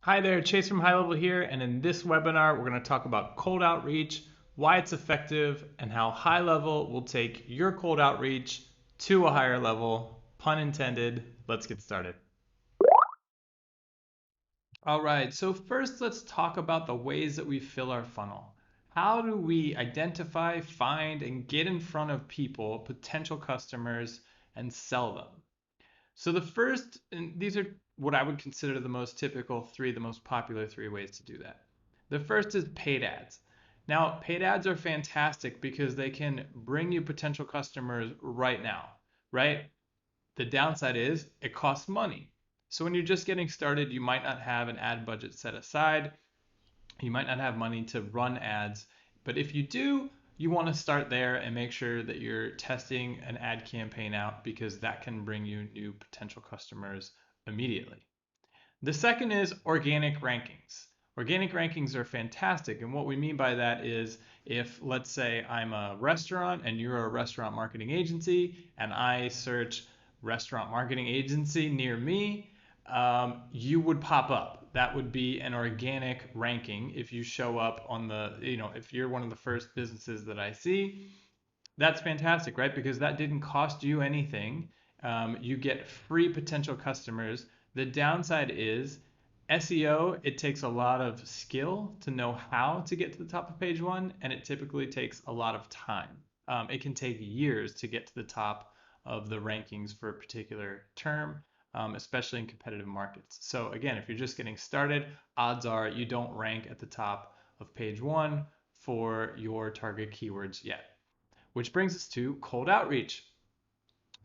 Hi there, Chase from HighLevel here, and in this webinar, we're going to talk about cold outreach, why it's effective, and how HighLevel will take your cold outreach to a higher level. Pun intended. Let's get started. All right, so first let's talk about the ways that we fill our funnel. How do we identify, find, and get in front of people, potential customers, and sell them? So the first, and these are what I would consider the most typical three, the most popular three ways to do that. The first is paid ads. Now, paid ads are fantastic because they can bring you potential customers right now, right? The downside is it costs money. So when you're just getting started, you might not have an ad budget set aside. You might not have money to run ads, but if you do, you want to start there and make sure that you're testing an ad campaign out because that can bring you new potential customers immediately. The second is organic rankings. Organic rankings are fantastic, and what we mean by that is if, let's say, I'm a restaurant and you're a restaurant marketing agency, and I search restaurant marketing agency near me, you would pop up. That would be an organic ranking if you show up on the, if you're one of the first businesses that I see. That's fantastic, right? Because that didn't cost you anything. You get free potential customers. The downside is SEO, it takes a lot of skill to know how to get to the top of page one, and it typically takes a lot of time. It can take years to get to the top of the rankings for a particular term, especially in competitive markets. So again, if you're just getting started, odds are you don't rank at the top of page one for your target keywords yet. Which brings us to cold outreach.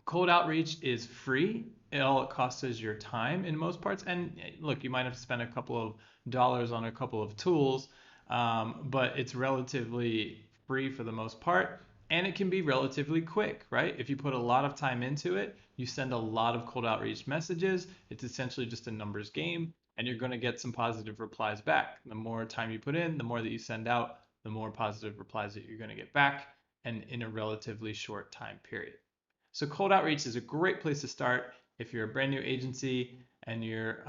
Cold outreach is free. All it costs is your time in most parts. And look, you might have to spend a couple of dollars on a couple of tools, but it's relatively free for the most part. And it can be relatively quick, right? If you put a lot of time into it, you send a lot of cold outreach messages. It's essentially just a numbers game, and you're going to get some positive replies back. The more time you put in, the more that you send out, the more positive replies that you're going to get back, and in a relatively short time period. So cold outreach is a great place to start if you're a brand new agency and you're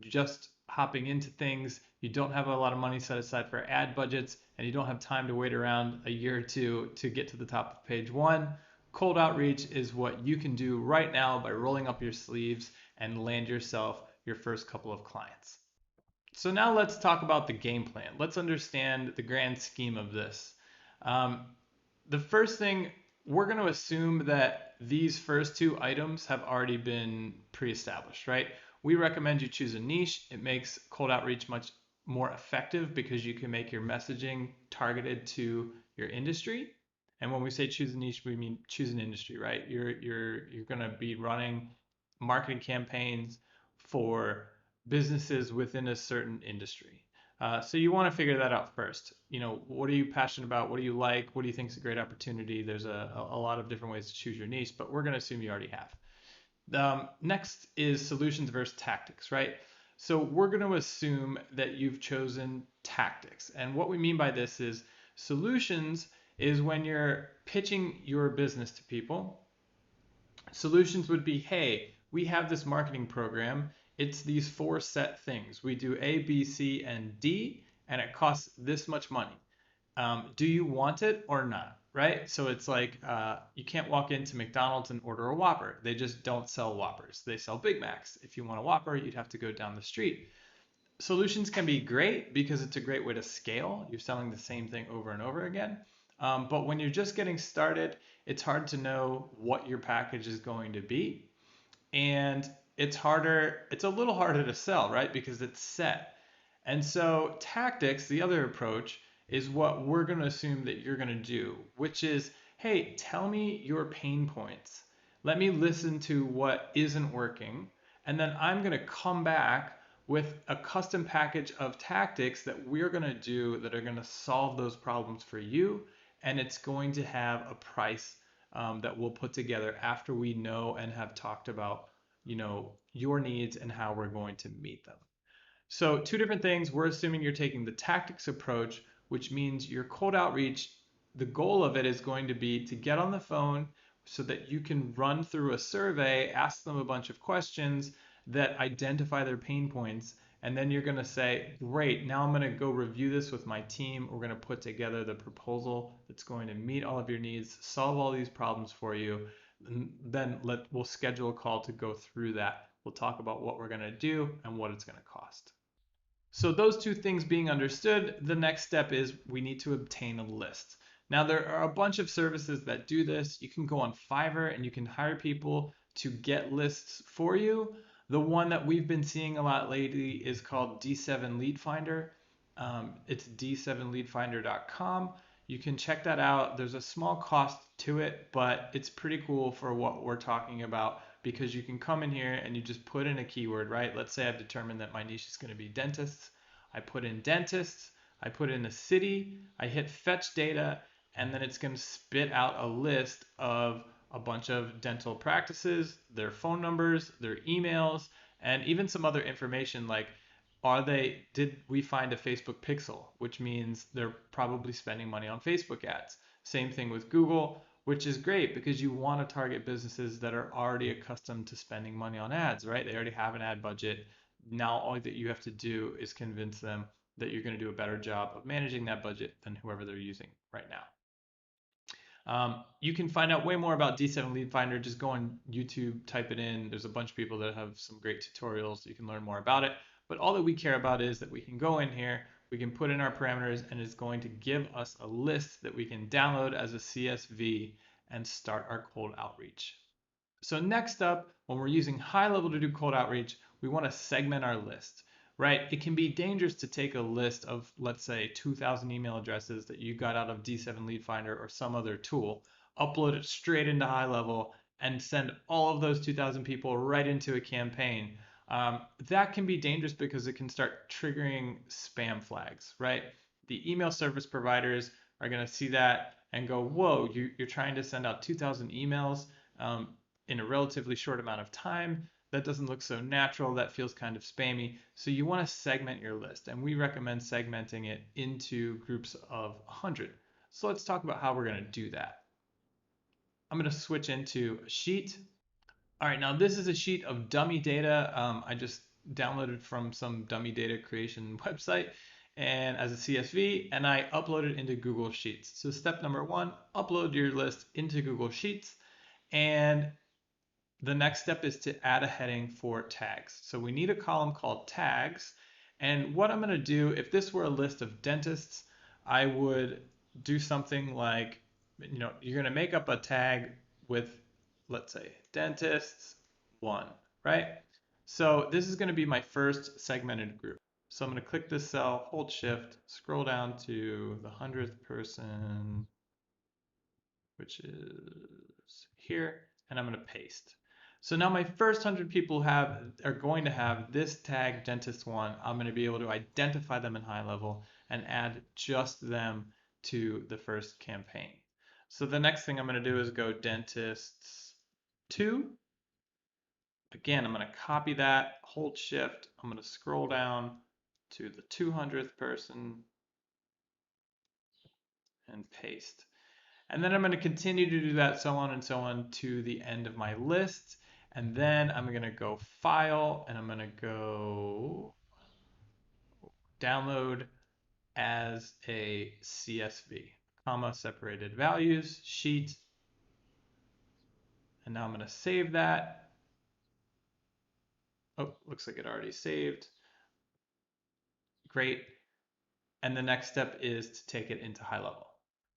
just hopping into things, you don't have a lot of money set aside for ad budgets, and you don't have time to wait around a year or two to get to the top of page one. Cold outreach is what you can do right now by rolling up your sleeves and land yourself your first couple of clients. So now let's talk about the game plan. Let's understand the grand scheme of this. Um, the first thing, we're going to assume that these first two items have already been pre-established, right? We recommend you choose a niche. It makes cold outreach much more effective because you can make your messaging targeted to your industry. And when we say choose a niche, we mean choose an industry, right? You're going to be running marketing campaigns for businesses within a certain industry. So you want to figure that out first. What are you passionate about? What do you like? What do you think is a great opportunity? There's a lot of different ways to choose your niche, but we're going to assume you already have. Next is solutions versus tactics, right? So we're going to assume that you've chosen tactics. And what we mean by this is solutions is when you're pitching your business to people. Solutions would be, hey, we have this marketing program. It's these four set things. We do A, B, C, and D, and it costs this much money. Do you want it or not? Right? So it's like you can't walk into McDonald's and order a Whopper. They just don't sell Whoppers. They sell Big Macs. If you want a Whopper, you'd have to go down the street. Solutions can be great because it's a great way to scale. You're selling the same thing over and over again. But when you're just getting started, it's hard to know what your package is going to be. And it's a little harder to sell, right? Because it's set. And so tactics, the other approach, is what we're going to assume that you're going to do, which is, hey, tell me your pain points. Let me listen to what isn't working. And then I'm going to come back with a custom package of tactics that we're going to do that are going to solve those problems for you. And it's going to have a price that we'll put together after we know and have talked about, your needs and how we're going to meet them. So two different things. We're assuming you're taking the tactics approach, which means your cold outreach, the goal of it is going to be to get on the phone so that you can run through a survey, ask them a bunch of questions that identify their pain points, And then you're going to say, great, now I'm going to go review this with my team. We're going to put together the proposal that's going to meet all of your needs, solve all these problems for you. And then we'll schedule a call to go through that. We'll talk about what we're going to do and what it's going to cost. So those two things being understood, the next step is we need to obtain a list. Now there are a bunch of services that do this. You can go on Fiverr and you can hire people to get lists for you. The one that we've been seeing a lot lately is called D7 Lead Finder. It's d7leadfinder.com. You can check that out. There's a small cost to it, but it's pretty cool for what we're talking about because you can come in here and you just put in a keyword, right? Let's say I've determined that my niche is going to be dentists. I put in dentists, I put in a city, I hit fetch data, and then it's going to spit out a list of a bunch of dental practices, their phone numbers, their emails, and even some other information like did we find a Facebook pixel, which means they're probably spending money on Facebook ads. Same thing with Google, which is great because you want to target businesses that are already accustomed to spending money on ads, right? They already have an ad budget. Now all that you have to do is convince them that you're going to do a better job of managing that budget than whoever they're using right now. You can find out way more about D7 Lead Finder. Just go on YouTube, type it in. There's a bunch of people that have some great tutorials. You can learn more about it. But all that we care about is that we can go in here, we can put in our parameters, and it's going to give us a list that we can download as a CSV and start our cold outreach. So next up, when we're using HighLevel to do cold outreach, we want to segment our list, right? It can be dangerous to take a list of, let's say, 2,000 email addresses that you got out of D7 Lead Finder or some other tool, upload it straight into HighLevel, and send all of those 2,000 people right into a campaign. That can be dangerous because it can start triggering spam flags, right? The email service providers are going to see that and go, whoa, you're trying to send out 2,000 emails. In a relatively short amount of time. That doesn't look so natural. That feels kind of spammy. So you want to segment your list, and we recommend segmenting it into groups of 100. So let's talk about how we're going to do that. I'm going to switch into a sheet. All right, now this is a sheet of dummy data. I just downloaded from some dummy data creation website and as a CSV, and I upload it into Google Sheets. So step number one, upload your list into Google Sheets. And the next step is to add a heading for tags. So we need a column called tags. And what I'm going to do, if this were a list of dentists, I would do something like, you're going to make up a tag with, let's say, dentists 1, right? So this is going to be my first segmented group. So I'm going to click this cell, hold shift, scroll down to the 100th person, which is here, and I'm going to paste. So now my first 100 people are going to have this tag dentist1. I'm going to be able to identify them in HighLevel and add just them to the first campaign. So the next thing I'm going to do is go dentists2. Again, I'm going to copy that, hold shift. I'm going to scroll down to the 200th person and paste. And then I'm going to continue to do that so on and so on to the end of my list. And then I'm going to go File, and I'm going to go Download as a CSV, comma, separated values, sheet. And now I'm going to save that. Oh, looks like it already saved. Great. And the next step is to take it into HighLevel.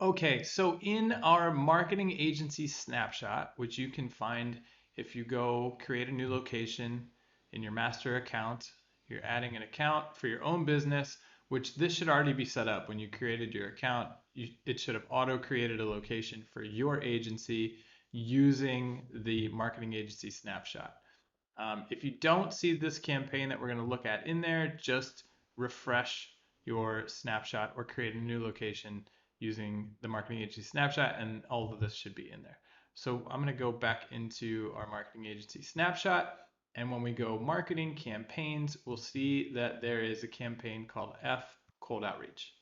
Okay, so in our marketing agency snapshot, which you can find if you go create a new location in your master account, you're adding an account for your own business, which this should already be set up. When you created your account, it should have auto created a location for your agency using the marketing agency snapshot. If you don't see this campaign that we're going to look at in there, just refresh your snapshot or create a new location using the marketing agency snapshot, and all of this should be in there. So I'm going to go back into our marketing agency snapshot, and when we go marketing campaigns, we'll see that there is a campaign called F Cold Outreach.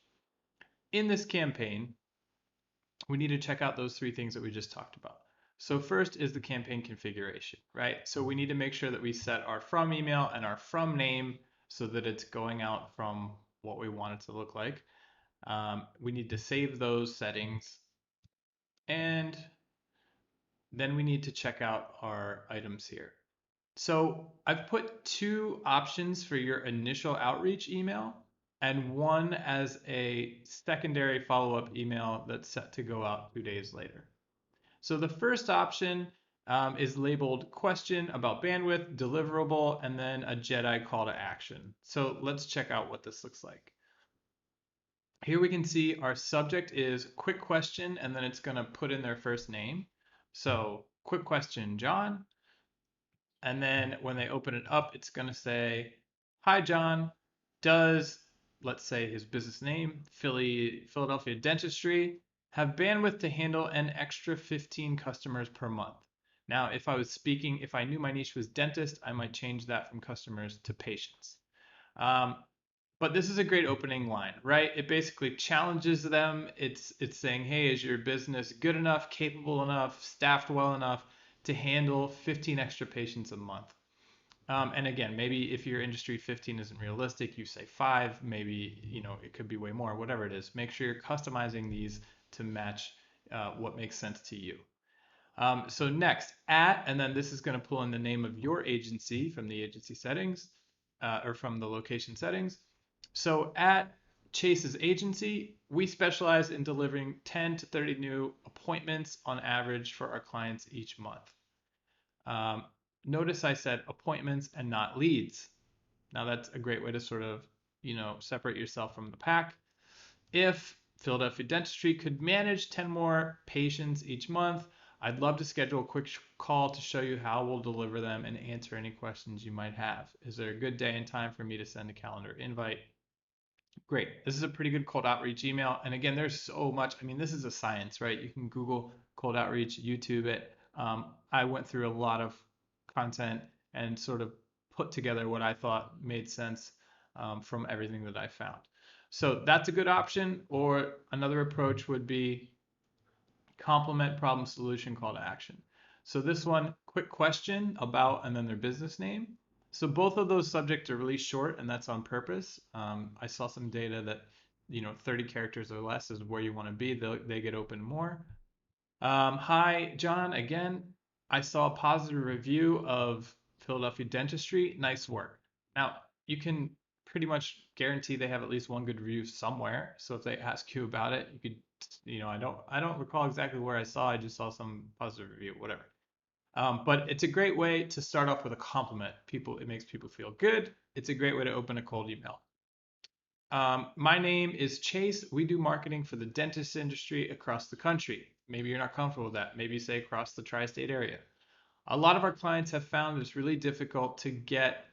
In this campaign, we need to check out those three things that we just talked about. So first is the campaign configuration, right? So we need to make sure that we set our from email and our from name so that it's going out from what we want it to look like. We need to save those settings, and then we need to check out our items here. So I've put two options for your initial outreach email and one as a secondary follow-up email that's set to go out 2 days later. So the first option is labeled question about bandwidth, deliverable, and then a Jedi call to action. So let's check out what this looks like. Here we can see our subject is quick question, and then it's going to put in their first name. So quick question, John. And then when they open it up, it's going to say, hi, John, does, let's say his business name, Philadelphia Dentistry, have bandwidth to handle an extra 15 customers per month? Now, if I knew my niche was dentist, I might change that from customers to patients. But this is a great opening line, right? It basically challenges them. It's saying, hey, is your business good enough, capable enough, staffed well enough to handle 15 extra patients a month? And again, maybe if your industry 15 isn't realistic, you say 5, maybe, it could be way more, whatever it is. Make sure you're customizing these to match what makes sense to you. So next, and then this is going to pull in the name of your agency from the agency settings, or from the location settings. So at Chase's agency, we specialize in delivering 10 to 30 new appointments on average for our clients each month. Notice I said appointments and not leads. Now that's a great way to sort of, separate yourself from the pack. If Philadelphia Dentistry could manage 10 more patients each month, I'd love to schedule a quick call to show you how we'll deliver them and answer any questions you might have. Is there a good day and time for me to send a calendar invite? Great. This is a pretty good cold outreach email. And again, there's so much. I mean, this is a science, right? You can Google cold outreach, YouTube it. I went through a lot of content and sort of put together what I thought made sense from everything that I found. So that's a good option. Or another approach would be complement problem solution call to action. So this one, quick question about, and then their business name. So both of those subjects are really short, and that's on purpose. I saw some data that 30 characters or less is where you want to be. They get open more. Hi, John. Again, I saw a positive review of Philadelphia Dentistry. Nice work. Now, you can pretty much guarantee they have at least one good review somewhere. So if they ask you about it, you could, I don't recall exactly where I saw. I just saw some positive review, whatever. But it's a great way to start off with a compliment. It makes people feel good. It's a great way to open a cold email. My name is Chase. We do marketing for the dentist industry across the country. Maybe you're not comfortable with that. Maybe you say across the tri-state area. A lot of our clients have found it's really difficult to get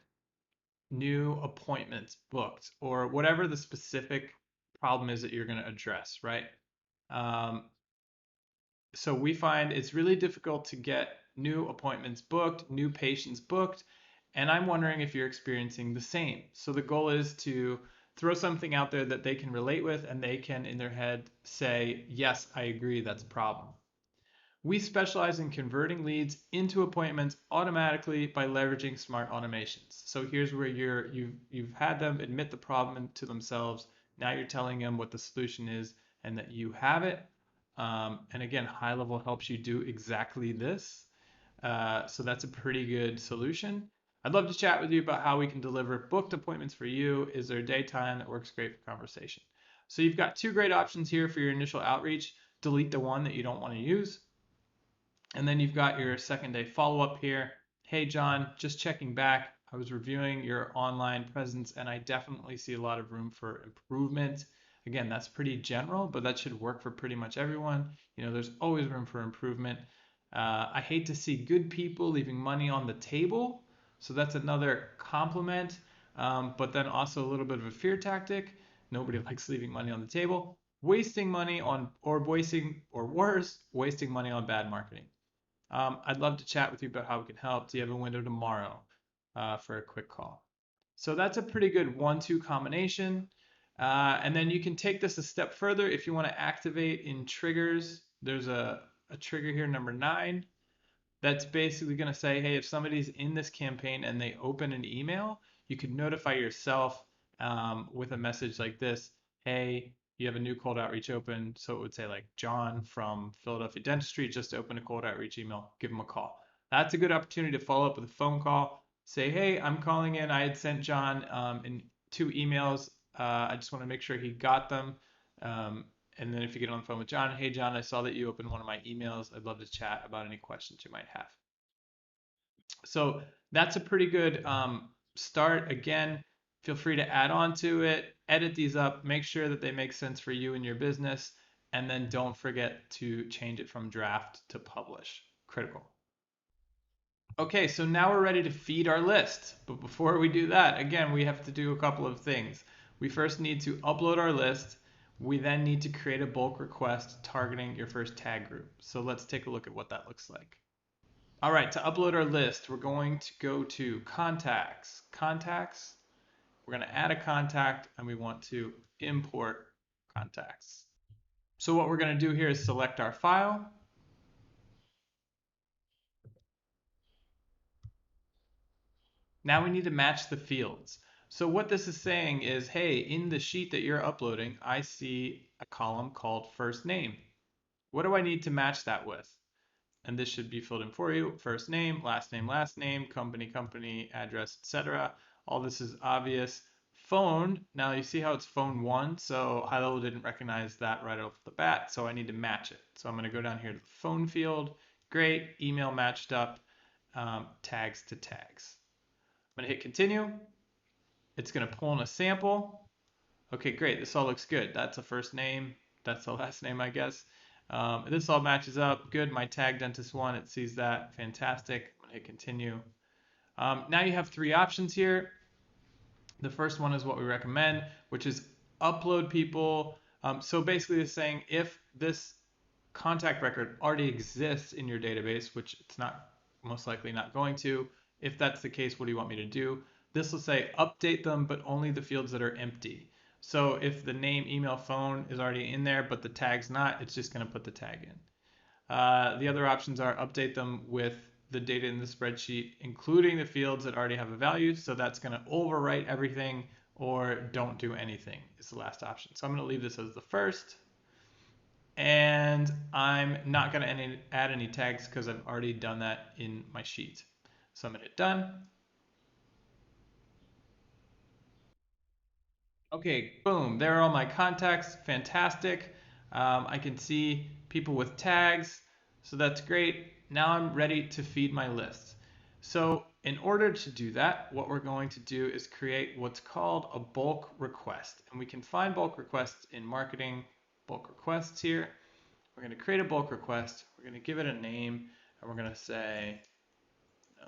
new appointments booked, or whatever the specific problem is that you're going to address, right? Um, so we find it's really difficult to get new appointments booked, new patients booked, and I'm wondering if you're experiencing the same. So the goal is to throw something out there that they can relate with, and they can in their head say, yes, I agree, that's a problem. We specialize in converting leads into appointments automatically by leveraging smart automations. So here's where you've had them admit the problem to themselves. Now you're telling them what the solution is and that you have it. And again, HighLevel helps you do exactly this. So that's a pretty good solution. I'd love to chat with you about how we can deliver booked appointments for you. Is there a daytime that works great for conversation? So you've got two great options here for your initial outreach. Delete the one that you don't want to use. And then you've got your second day follow-up here. Hey, John, just checking back. I was reviewing your online presence and I definitely see a lot of room for improvement. Again, that's pretty general, but that should work for pretty much everyone. There's always room for improvement. I hate to see good people leaving money on the table. So that's another compliment, but then also a little bit of a fear tactic. Nobody likes leaving money on the table. Wasting money on, or worse, wasting money on bad marketing. I'd love to chat with you about how we can help. Do you have a window tomorrow for a quick call? So that's a pretty good 1-2 combination. And then you can take this a step further if you want to activate in triggers. There's a trigger here, number 9, that's basically going to say, hey, if somebody's in this campaign and they open an email, You could notify yourself with a message like this: hey, you have a new cold outreach open. So it would say like John from Philadelphia Dentistry just opened a cold outreach email. Give him a call. That's a good opportunity to follow up with a phone call. Say, hey, I'm calling in. I had sent John in 2 emails. I just want to make sure he got them. Um, and then if you get on the phone with John, hey John, I saw that you opened one of my emails. I'd love to chat about any questions you might have. So that's a pretty good start. Again, feel free to add on to it, edit these up, make sure that they make sense for you and your business, and then don't forget to change it from draft to publish. Critical. Okay, so now we're ready to feed our list. But before we do that, again, we have to do a couple of things. We first need to upload our list. We then need to create a bulk request targeting your first tag group. So let's take a look at what that looks like. All right, to upload our list, we're going to go to contacts. Contacts, we're going to add a contact and we want to import contacts. So what we're going to do here is select our file. Now we need to match the fields. So what this is saying is, hey, in the sheet that you're uploading, I see a column called first name. What do I need to match that with? And this should be filled in for you. First name, last name, company, address, etc. All this is obvious. Phone, now you see how it's phone one, so HighLevel didn't recognize that right off the bat, so I need to match it. So I'm going to go down here to the phone field. Great, email matched up, tags to tags. I'm going to hit continue. It's going to pull in a sample. Okay, great, this all looks good. That's a first name, that's the last name, I guess. This all matches up. Good. My tag dentist one, it sees that. Fantastic. I'm going to hit continue. Now you have 3 options here. The first one is what we recommend, which is upload people. So basically it's saying if this contact record already exists in your database, which it's not most likely not going to. If that's the case, what do you want me to do? This will say update them, but only the fields that are empty. So if the name, email, phone is already in there, but the tag's not, it's just going to put the tag in. The other options are update them with the data in the spreadsheet, including the fields that already have a value. So that's going to overwrite everything, or don't do anything is the last option. So I'm going to leave this as the first. And I'm not going to add any tags because I've already done that in my sheet. So I'm going to hit done. Okay, boom, there are all my contacts. Fantastic. I can see people with tags, so that's great. Now I'm ready to feed my list. So in order to do that, what we're going to do is create what's called a bulk request. And we can find bulk requests in marketing, bulk requests here. We're going to create a bulk request. We're going to give it a name, and we're going to say,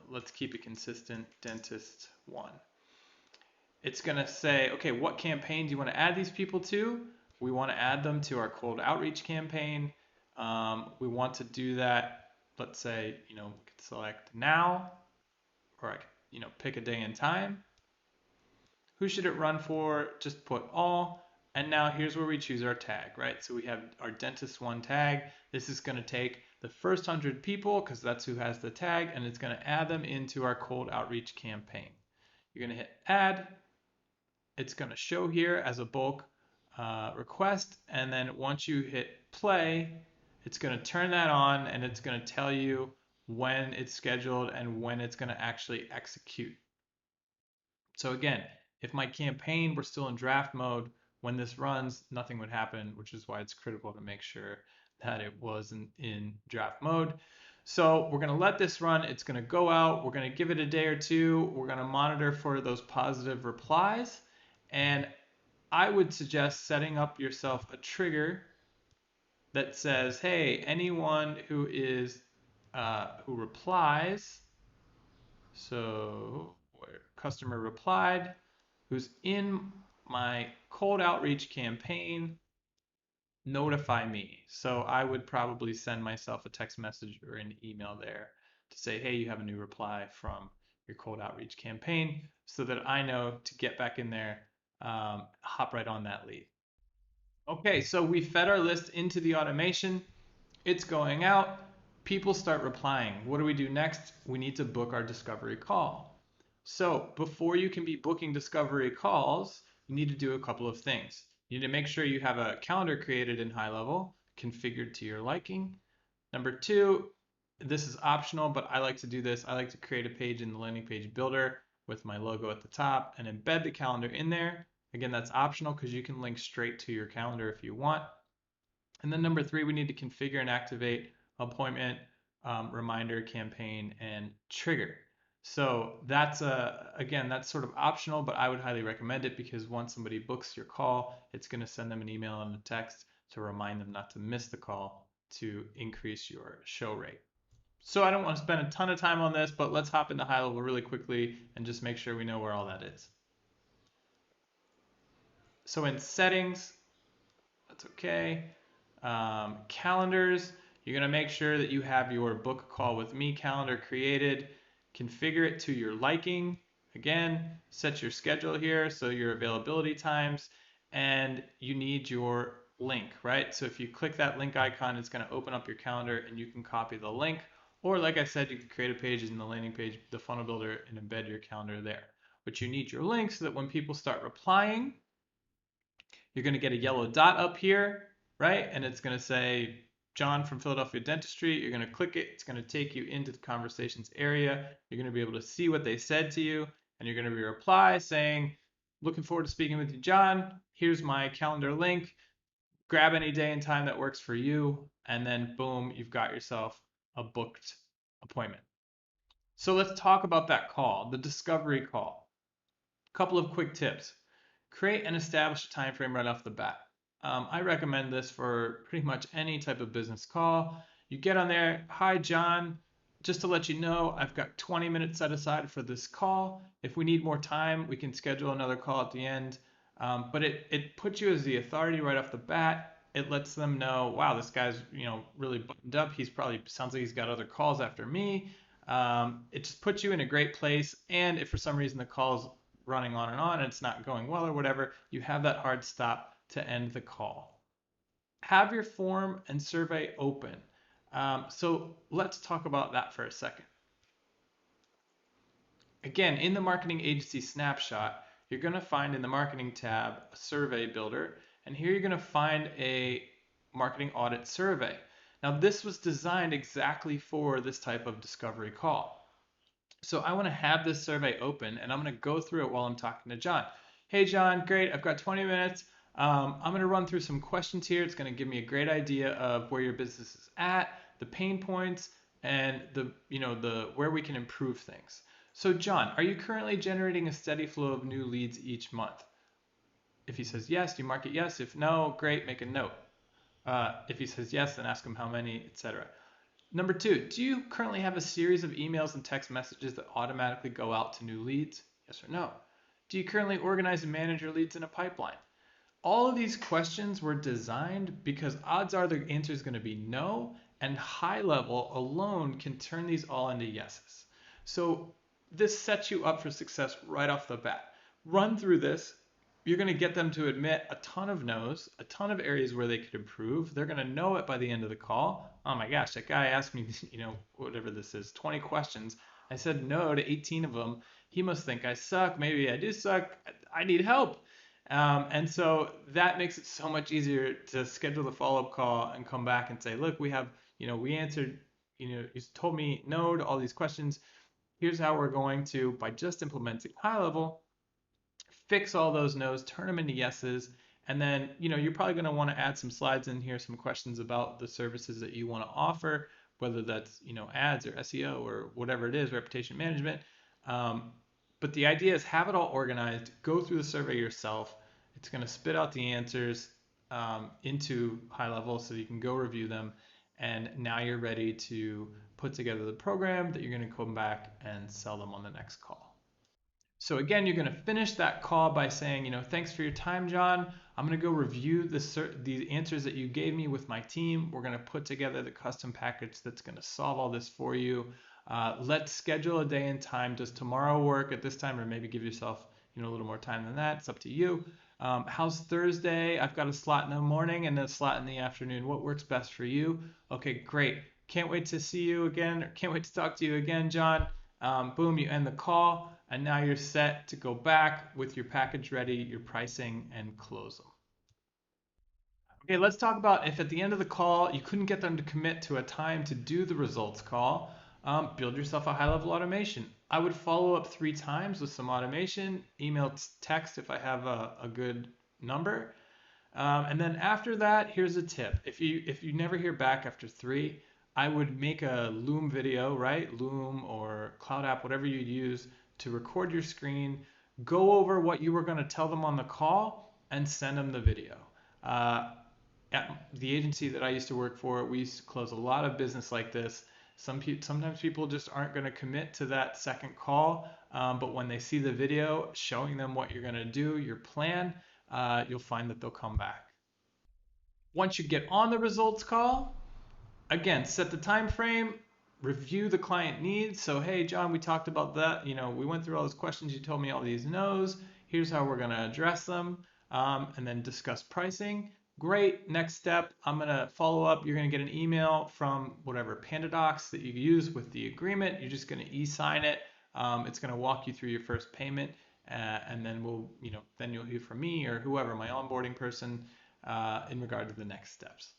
let's keep it consistent, dentist one. It's going to say, okay, what campaign do you want to add these people to? We want to add them to our cold outreach campaign. We want to do that, let's say, we could select now, or I could, pick a day and time. Who should it run for? Just put all. And now here's where we choose our tag, right? So we have our dentist one tag. This is going to take the first 100 people, because that's who has the tag, and it's going to add them into our cold outreach campaign. You're going to hit add. It's going to show here as a bulk request. And then once you hit play, it's going to turn that on, and it's going to tell you when it's scheduled and when it's going to actually execute. So again, if my campaign were still in draft mode, when this runs, nothing would happen, which is why it's critical to make sure that it wasn't in draft mode. So we're going to let this run. It's going to go out. We're going to give it a day or two. We're going to monitor for those positive replies. And I would suggest setting up yourself a trigger that says, hey, anyone who replies, so where customer replied, who's in my cold outreach campaign, notify me. So I would probably send myself a text message or an email there to say, hey, you have a new reply from your cold outreach campaign, so that I know to get back in there, hop right on that lead. Okay, so we fed our list into the automation. It's going out. People start replying. What do we do next? We need to book our discovery call. So before you can be booking discovery calls, you need to do a couple of things. You need to make sure you have a calendar created in HighLevel, configured to your liking. Number two, this is optional, but I like to do this. I like to create a page in the landing page builder with my logo at the top and embed the calendar in there. Again, that's optional because you can link straight to your calendar if you want. And then number three, we need to configure and activate appointment, reminder, campaign, and trigger. So that's again, that's sort of optional, but I would highly recommend it because once somebody books your call, it's going to send them an email and a text to remind them not to miss the call to increase your show rate. So I don't want to spend a ton of time on this, but let's hop into HighLevel really quickly and just make sure we know where all that is. So in settings, that's okay. Calendars, you're going to make sure that you have your book a call with me calendar created. Configure it to your liking. Again, set your schedule here, so your availability times, and you need your link, right? So if you click that link icon, it's going to open up your calendar and you can copy the link. Or like I said, you can create a page in the landing page, the funnel builder, and embed your calendar there. But you need your link so that when people start replying, you're going to get a yellow dot up here, right? And it's going to say John from Philadelphia Dentistry. You're going to click it. It's going to take you into the conversations area. You're going to be able to see what they said to you, and you're going to be reply saying, looking forward to speaking with you, John. Here's my calendar link. Grab any day and time that works for you, and then boom, you've got yourself a booked appointment. So let's talk about that call, the discovery call. A couple of quick tips. Create and establish a time frame right off the bat. I recommend this for pretty much any type of business call. You get on there, hi John, just to let you know, I've got 20 minutes set aside for this call. If we need more time, we can schedule another call at the end. But it puts you as the authority right off the bat. It lets them know, wow, this guy's really buttoned up. He's probably sounds like he's got other calls after me. It just puts you in a great place. And if for some reason the call's running on and it's not going well or whatever, you have that hard stop to end the call. Have your form and survey open. So let's talk about that for a second. Again, in the marketing agency snapshot, you're going to find in the marketing tab a survey builder, and here you're going to find a marketing audit survey. Now this was designed exactly for this type of discovery call. So I want to have this survey open and I'm going to go through it while I'm talking to John. Hey John, great, I've got 20 minutes. I'm going to run through some questions here. It's going to give me a great idea of where your business is at, the pain points, and the where we can improve things. So John, are you currently generating a steady flow of new leads each month? If he says yes, you mark it yes. If no, great, make a note. If he says yes, then ask him how many, etc. Number two, do you currently have a series of emails and text messages that automatically go out to new leads? Yes or no? Do you currently organize and manage your leads in a pipeline? All of these questions were designed because odds are the answer is going to be no, and HighLevel alone can turn these all into yeses. So this sets you up for success right off the bat. Run through this. You're going to get them to admit a ton of no's, a ton of areas where they could improve. They're going to know it by the end of the call. Oh my gosh, that guy asked me, whatever this is, 20 questions. I said no to 18 of them. He must think I suck. Maybe I do suck. I need help. And so that makes it so much easier to schedule the follow-up call and come back and say, look, we have, we answered, you told me no to all these questions. Here's how we're going to, by just implementing HighLevel, fix all those no's, turn them into yeses, and then you're probably going to want to add some slides in here, some questions about the services that you want to offer, whether that's ads or SEO or whatever it is, reputation management. But the idea is have it all organized, go through the survey yourself. It's going to spit out the answers into HighLevel so you can go review them. And now you're ready to put together the program that you're going to come back and sell them on the next call. So again, you're going to finish that call by saying, thanks for your time, John. I'm going to go review the answers that you gave me with my team. We're going to put together the custom package that's going to solve all this for you. Let's schedule a day and time. Does tomorrow work at this time, or maybe give yourself a little more time than that? It's up to you. How's Thursday? I've got a slot in the morning and a slot in the afternoon. What works best for you? Okay, great. Can't wait to see you again. Can't wait to talk to you again, John. Boom, you end the call, and now you're set to go back with your package ready, your pricing, and close them. Okay, let's talk about if at the end of the call you couldn't get them to commit to a time to do the results call, build yourself a high-level automation. I would follow up 3 times with some automation, email, text if I have a good number. And then after that, here's a tip. If you never hear back after 3, I would make a Loom video, right? Loom or Cloud App, whatever you use to record your screen, go over what you were going to tell them on the call, and send them the video. Uh, at the agency that I used to work for, we used to close a lot of business like this. Sometimes people just aren't going to commit to that second call, but when they see the video showing them what you're going to do, your plan, you'll find that they'll come back. Once you get on the results call, again, set the time frame, review the client needs. So, hey, John, we talked about that. We went through all those questions. You told me all these no's. Here's how we're going to address them, and then discuss pricing. Great. Next step, I'm going to follow up. You're going to get an email from whatever PandaDocs that you use with the agreement. You're just going to e-sign it. It's going to walk you through your first payment, and then then you'll hear from me or whoever, my onboarding person, in regard to the next steps.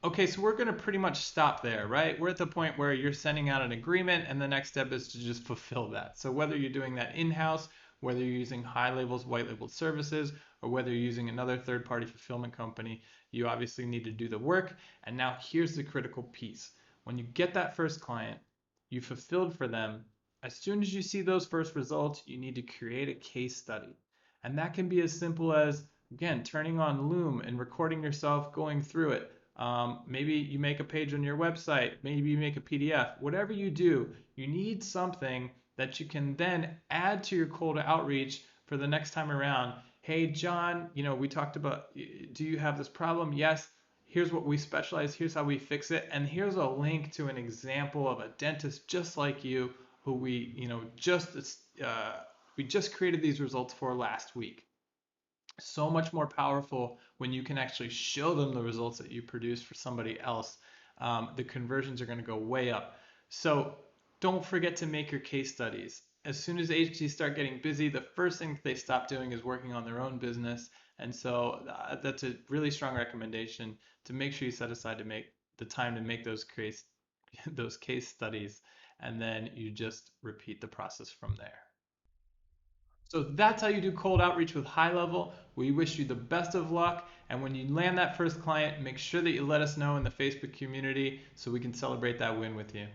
Okay, so we're going to pretty much stop there, right? We're at the point where you're sending out an agreement, and the next step is to just fulfill that. So whether you're doing that in-house, whether you're using HighLevel's white labeled services, or whether you're using another third-party fulfillment company, you obviously need to do the work. And now here's the critical piece. When you get that first client, you fulfilled for them, as soon as you see those first results, you need to create a case study. And that can be as simple as, again, turning on Loom and recording yourself going through it. Maybe you make a page on your website, maybe you make a PDF. Whatever you do, you need something that you can then add to your call to outreach for the next time around. Hey, John, we talked about, do you have this problem? Yes. Here's what we specialize. Here's how we fix it. And here's a link to an example of a dentist just like you who we just created these results for last week. So much more powerful when you can actually show them the results that you produce for somebody else. The conversions are going to go way up. So don't forget to make your case studies. As soon as agencies start getting busy, the first thing they stop doing is working on their own business. And so that's a really strong recommendation to make sure you set aside to make the time to make those case studies, and then you just repeat the process from there. So that's how you do cold outreach with HighLevel. We wish you the best of luck. And when you land that first client, make sure that you let us know in the Facebook community so we can celebrate that win with you.